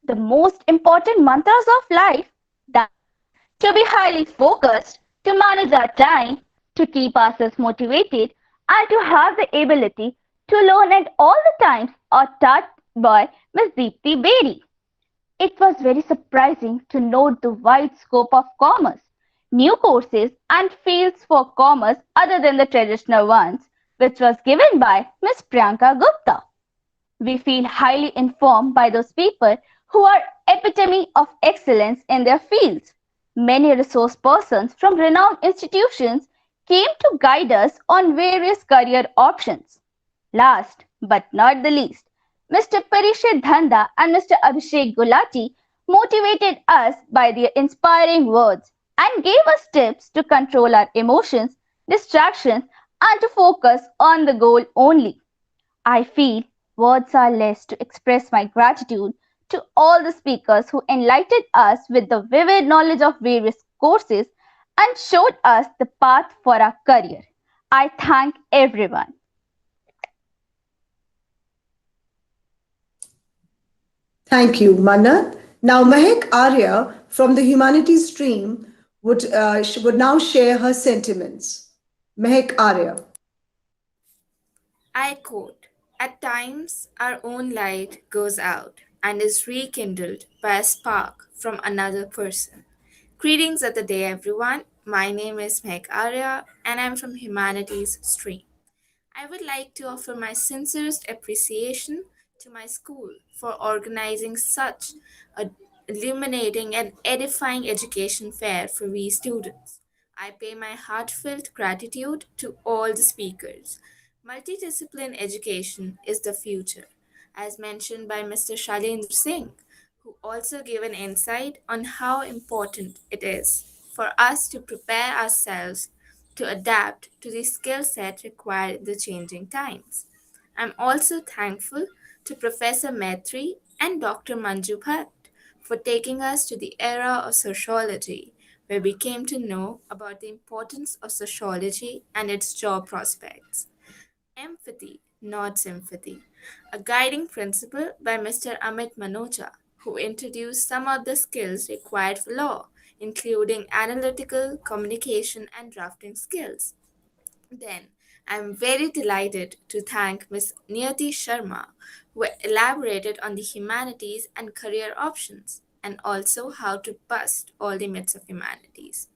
The most important mantras of life, that to be highly focused, to manage our time, to keep ourselves motivated, and to have the ability to learn at all the times are taught by Ms. Deepti Beri. It was very surprising to note the wide scope of commerce, new courses and fields for commerce other than the traditional ones, which was given by Ms. Priyanka Gupta. We feel highly informed by those people who are epitome of excellence in their fields. Many resource persons from renowned institutions came to guide us on various career options. Last but not the least, Mr. Parishit Dhanda and Mr. Abhishek Gulati motivated us by their inspiring words and gave us tips to control our emotions, distractions, and to focus on the goal only. I feel words are less to express my gratitude to all the speakers who enlightened us with the vivid knowledge of various courses and showed us the path for our career. I thank everyone. Thank you, Mannat. Now, Mehak Arya from the humanities stream would now share her sentiments. Mehak Arya. I quote, "At times, our own light goes out and is rekindled by a spark from another person. Greetings of the day, everyone. My name is Mehak Arya, and I'm from Humanities Stream. I would like to offer my sincerest appreciation to my school for organizing such a illuminating and edifying education fair for we students. I pay my heartfelt gratitude to all the speakers. Multidiscipline education is the future, as mentioned by Mr. Shalendra Singh, who also gave an insight on how important it is for us to prepare ourselves to adapt to the skill set required in the changing times. I'm also thankful to Professor Maitri and Dr. Manju Bhatt for taking us to the era of sociology, where we came to know about the importance of sociology and its job prospects. Empathy, not sympathy, a guiding principle by Mr. Amit Manocha, who introduced some of the skills required for law, including analytical, communication, and drafting skills. Then, I'm very delighted to thank Ms. Niyati Sharma, who elaborated on the humanities and career options. and also how to bust all the myths of humanities.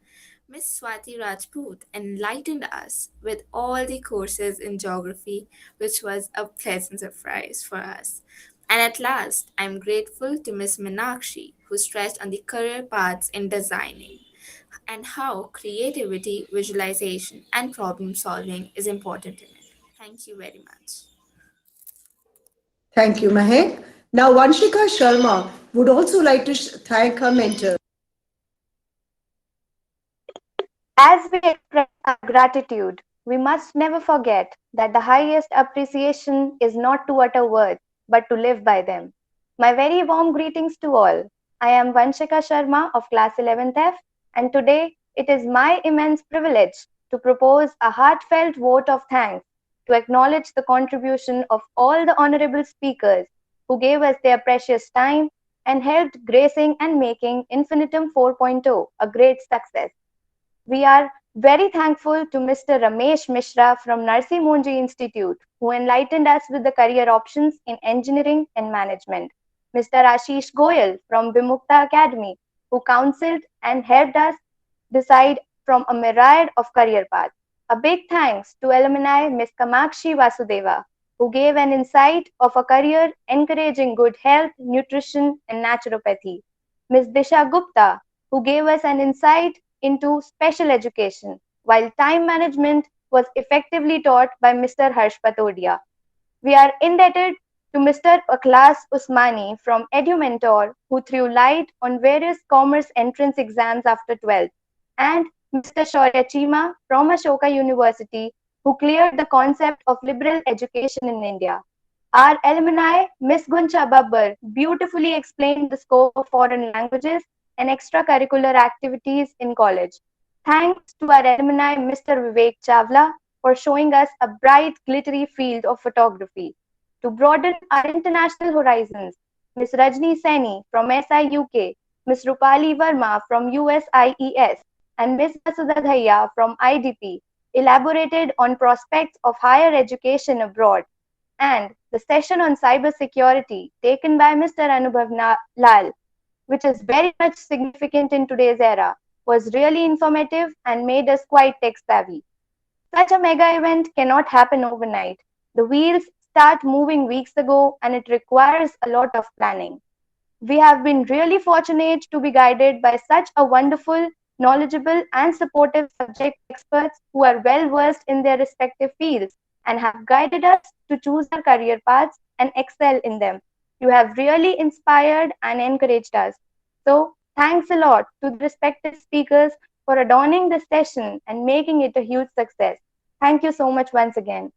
Miss Swati Rajput enlightened us with all the courses in geography, which was a pleasant surprise for us. And at last, I'm grateful to Miss Meenakshi, who stressed on the career paths in designing and how creativity, visualization, and problem solving is important in it. Thank you very much. Thank you, Mahek. Now, Vanshika Sharma would also like to thank her mentor. As we express our gratitude, we must never forget that the highest appreciation is not to utter words, but to live by them. My very warm greetings to all. I am Vanshika Sharma of class 11th F, and today it is my immense privilege to propose a heartfelt vote of thanks to acknowledge the contribution of all the honorable speakers who gave us their precious time and helped gracing and making Infinitum 4.0 a great success. We are very thankful to Mr. Ramesh Mishra from Narsi Monji Institute, who enlightened us with the career options in engineering and management. Mr. Ashish Goyal from Vimukta Academy, who counseled and helped us decide from a myriad of career paths. A big thanks to alumni Ms. Kamakshi Vasudeva, who gave an insight of a career encouraging good health, nutrition, and naturopathy. Ms. Disha Gupta, who gave us an insight into special education, while time management was effectively taught by Mr. Harsh Patodia. We are indebted to Mr. Akhlas Usmani from EduMentor, who threw light on various commerce entrance exams after 12th, and Mr. Shaurya Chima from Ashoka University, who cleared the concept of liberal education in India. Our alumni, Ms. Guncha Babbar, beautifully explained the scope of foreign languages and extracurricular activities in college. Thanks to our alumni, Mr. Vivek Chawla, for showing us a bright, glittery field of photography. To broaden our international horizons, Ms. Rajni Saini from SIUK, Ms. Rupali Verma from USIES, and Ms. Vasudha Dhaya from IDP elaborated on prospects of higher education abroad. And the session on cybersecurity taken by Mr. Anubhav Lal, which is very much significant in today's era, was really informative and made us quite tech savvy. Such a mega event cannot happen overnight. The wheels start moving weeks ago and it requires a lot of planning. We have been really fortunate to be guided by such a wonderful, knowledgeable, and supportive subject experts who are well versed in their respective fields and have guided us to choose our career paths and excel in them. You have really inspired and encouraged us. So, thanks a lot to the respective speakers for adorning this session and making it a huge success. Thank you so much once again.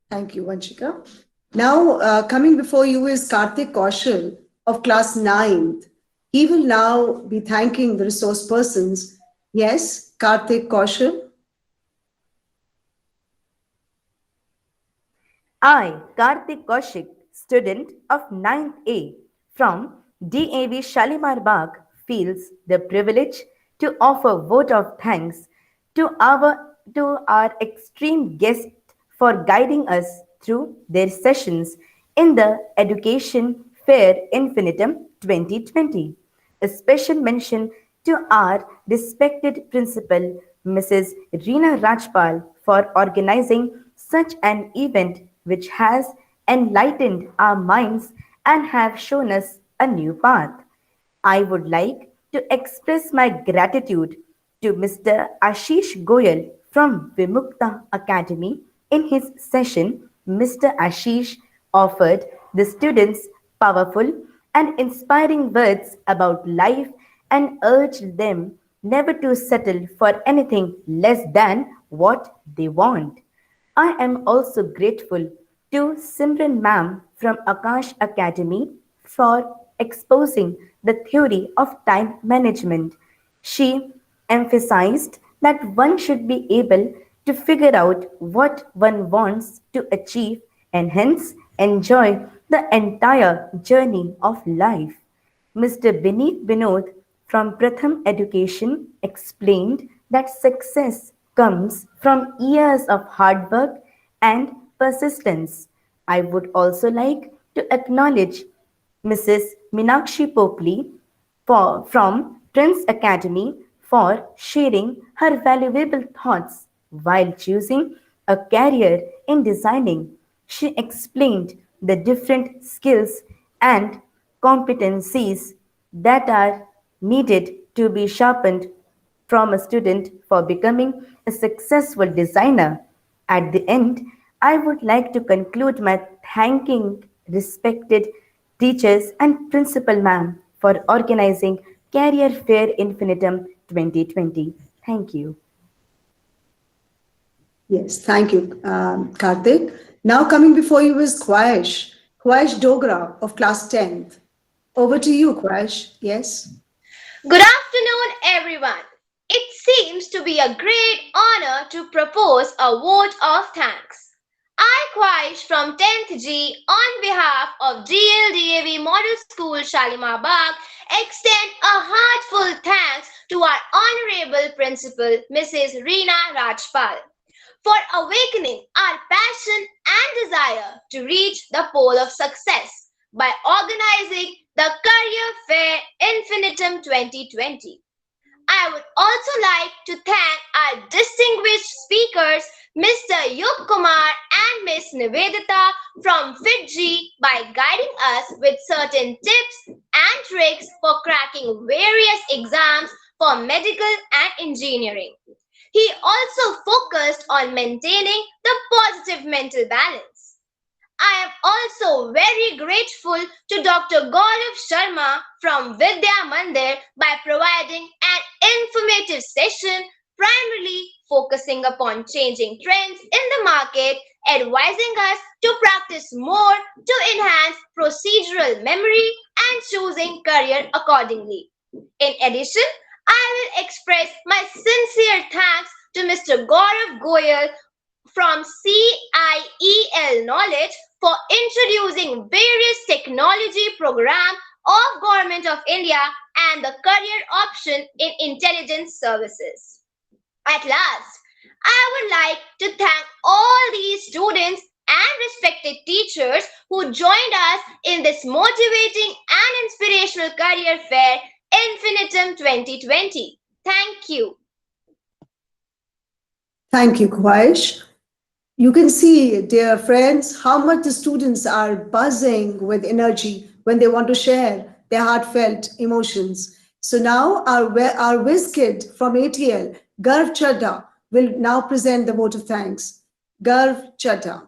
Thank you, Vanshika. Now, coming before you is Karthik Kaushal of class 9th. He will now be thanking the resource persons. Yes, Karthik Kaushal. I, Karthik Kaushik, student of 9th A from DAV Shalimar Bagh, feels the privilege to offer vote of thanks to our extreme guests for guiding us through their sessions in the Education Fair Infinitum 2020. A special mention to our respected principal, Mrs. Reena Rajpal, for organizing such an event which has enlightened our minds and have shown us a new path. I would like to express my gratitude to Mr. Ashish Goyal from Vimukta Academy. In his session, Mr. Ashish offered the students powerful and inspiring words about life and urged them never to settle for anything less than what they want. I am also grateful to Simran Ma'am from Akash Academy for exposing the theory of time management. She emphasized that one should be able to figure out what one wants to achieve and hence enjoy the entire journey of life. Mr. Bineet Binod from Pratham Education explained that success comes from years of hard work and persistence. I would also like to acknowledge Mrs. Minakshi Popli from Prince Academy for sharing her valuable thoughts while choosing a career in designing. She explained the different skills and competencies that are needed to be sharpened from a student for becoming a successful designer. At the end, I would like to conclude my thanking respected teachers and principal ma'am for organizing Career Fair Infinitum 2020. Thank you. Yes, thank you, Karthik. Now coming before you is Khwahish Dogra of class 10th. Over to you, Khwahish. Yes. Good afternoon, everyone. It seems to be a great honor to propose a vote of thanks. I, Khwahish from 10th G, on behalf of DLDAV Model School Shalimar Bagh, extend a heartfelt thanks to our Honorable Principal, Mrs. Reena Rajpal, for awakening our passion and desire to reach the pole of success by organizing the Career Fair Infinitum 2020. I would also like to thank our distinguished speakers, Mr. Yug Kumar and Ms. Nivedita from Fiji, by guiding us with certain tips and tricks for cracking various exams for medical and engineering. He also focused on maintaining the positive mental balance. I am also very grateful to Dr. Gaurav Sharma from Vidya Mandir by providing an informative session primarily focusing upon changing trends in the market, advising us to practice more to enhance procedural memory and choosing career accordingly. In addition, I will express my sincere thanks to Mr. Gaurav Goyal from CIEL Knowledge for introducing various technology programs of Government of India and the career option in intelligence services. At last, I would like to thank all these students and respected teachers who joined us in this motivating and inspirational career fair Infinitum 2020. Thank you. Thank you, Khwahish. You can see, dear friends, how much the students are buzzing with energy when they want to share their heartfelt emotions. So now our whiz kid from ATL, Garv Chadha, will now present the vote of thanks. Garv Chadha.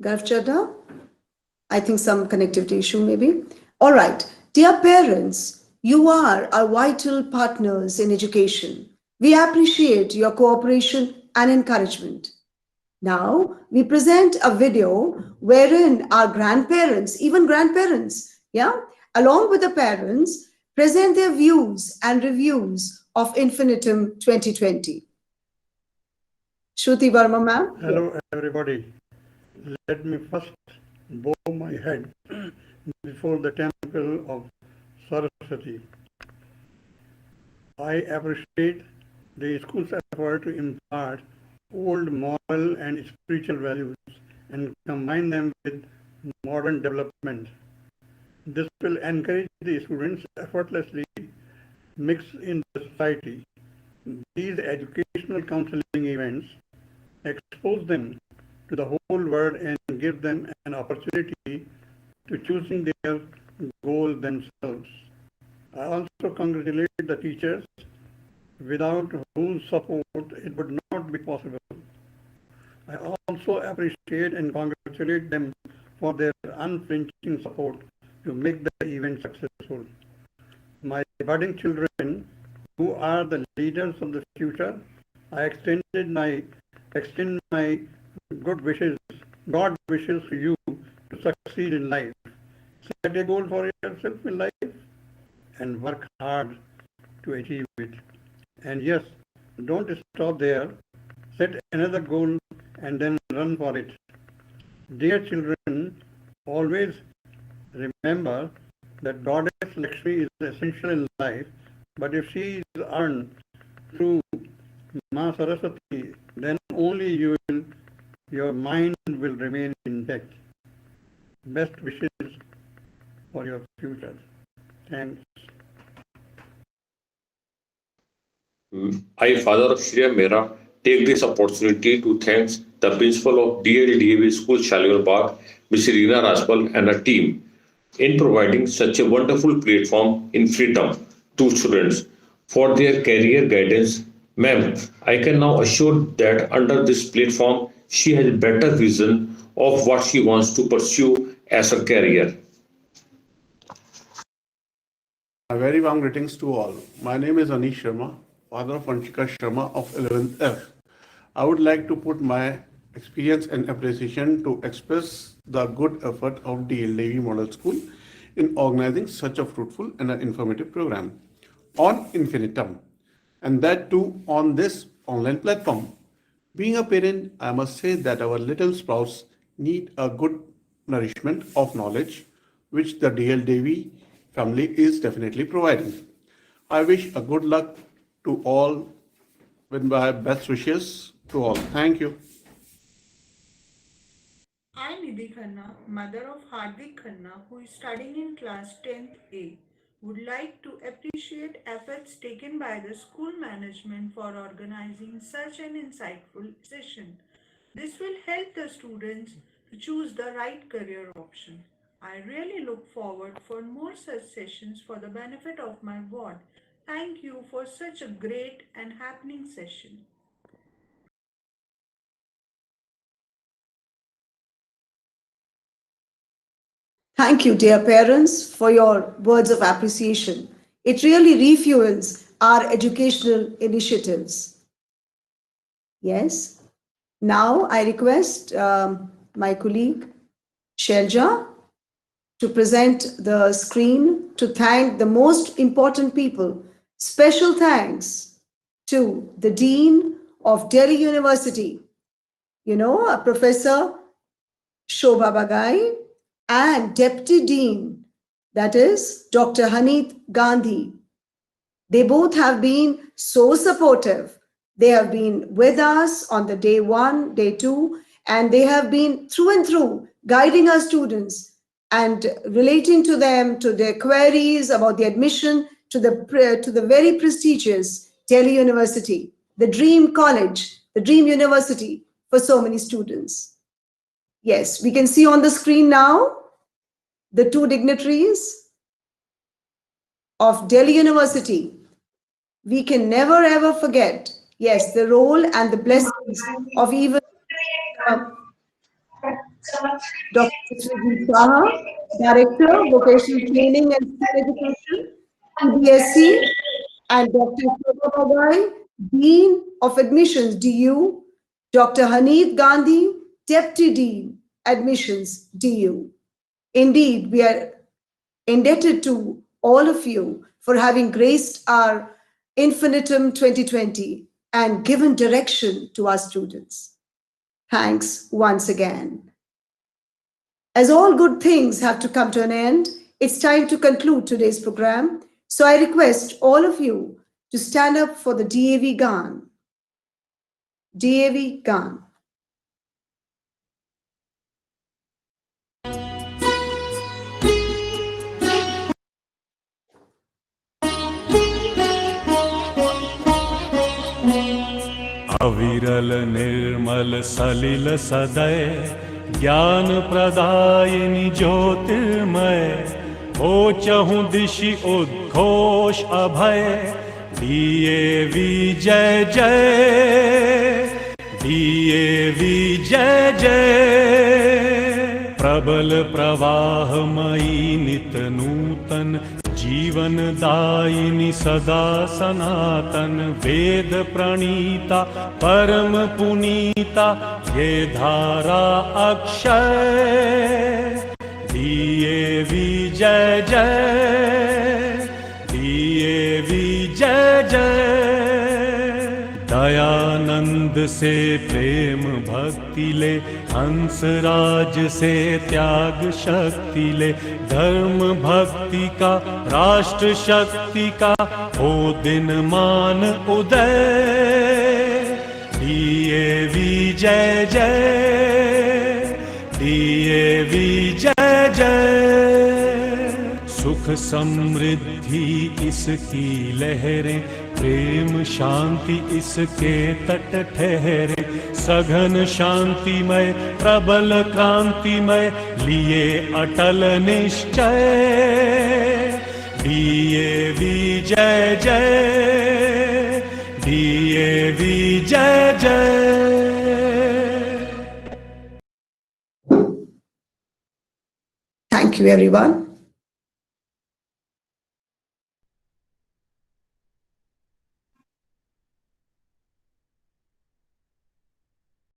Garv Chadha? I think some connectivity issue maybe. All right. Dear parents, you are our vital partners in education. We appreciate your cooperation and encouragement. Now, we present a video wherein our grandparents, even grandparents, along with the parents, present their views and reviews of Infinitum 2020. Shruti Verma, ma'am. Hello, everybody. Let me first bow my head before the temple of Saraswati. I appreciate the school's effort to impart old moral and spiritual values and combine them with modern development. This will encourage the students effortlessly mix in the society. These educational counseling events expose them to the whole world and give them an opportunity to choosing their goal themselves. I also congratulate the teachers, without whose support it would not be possible. I also appreciate and congratulate them for their unflinching support to make the event successful. My budding children, who are the leaders of the future, I extend my God wishes to you to succeed in life. Set a goal for yourself in life and work hard to achieve it. And yes, don't stop there. Set another goal and then run for it. Dear children, always Remember that Goddess Lakshmi is essential in life, but if she is earned through Ma Saraswati, then only your mind will remain intact. Best wishes for your future. Thanks. I, Father of Shriya Mera, take this opportunity to thank the principal of DLDAV School Shalimar Bagh, Ms. Reena Rajpal, and her team in providing such a wonderful platform in freedom to students for their career guidance. Ma'am, I can now assure that under this platform, she has a better vision of what she wants to pursue as a career. A very warm greetings to all. My name is Anish Sharma, father of Anshika Sharma of 11th F. I would like to put my experience and appreciation to express the good effort of DLDAV Model School in organizing such a fruitful and an informative program on Infinitum, and that too on this online platform. Being a parent, I must say that our little sprouts need a good nourishment of knowledge, which the DLDAV family is definitely providing. I wish a good luck to all with my best wishes to all. Thank you. I, Nidhi Khanna, mother of Hardik Khanna, who is studying in class 10th A, would like to appreciate efforts taken by the school management for organizing such an insightful session. This will help the students to choose the right career option. I really look forward for more such sessions for the benefit of my ward. Thank you for such a great and happening session. Thank you, dear parents, for your words of appreciation. It really refuels our educational initiatives. Yes. Now I request my colleague Shelja to present the screen to thank the most important people. Special thanks to the Dean of Delhi University, Professor Shobha Bagai, and Deputy Dean, that is Dr. Haneet Gandhi. They both have been so supportive. They have been with us on the day 1, day 2, and they have been through and through guiding our students and relating to them, to their queries about the admission to the very prestigious Delhi University, the dream college, the dream university for so many students. Yes, we can see on the screen now the two dignitaries of Delhi University. We can never ever forget, yes, the role and the blessings of even Dr. Sujit Saha, Director, Vocational Training and Skill Education, CBSE, and Dr. Shobha Bagai, Dean of Admissions, DU, Dr. Haneet Gandhi, Deputy Dean, Admissions, DU. Indeed, we are indebted to all of you for having graced our Infinitum 2020 and given direction to our students. Thanks once again. As all good things have to come to an end, it's time to conclude today's program. So I request all of you to stand up for the DAV Gaan. DAV Gaan. अविरल निर्मल सलिल सदय ज्ञान प्रदायिनी ज्योतिर्मय हो चहु दिशि उद्घोष अभय DAV जय जय DAV जय जय प्रबल प्रवाहमयी नित नूतन जीवन दायिनी सदा सनातन वेद प्रणीता परम पुनीता ये धारा अक्षय DAV जय जय DAV जय जय दयानंद से प्रेम भक्ति ले हंसराज से त्याग शक्ति ले, धर्म भक्ति का राष्ट्र शक्ति का हो दिन मान उदय। डीएवी जय जय, डीएवी जय जय। सुख समृद्धि इसकी लहरें, प्रेम शांति इसके तट ठहरे। सघन शांतिमय प्रबल क्रांतिमय, लिए अटल निश्चय। डीएवी जय जय, डीएवी जय जय। Thank you, everyone.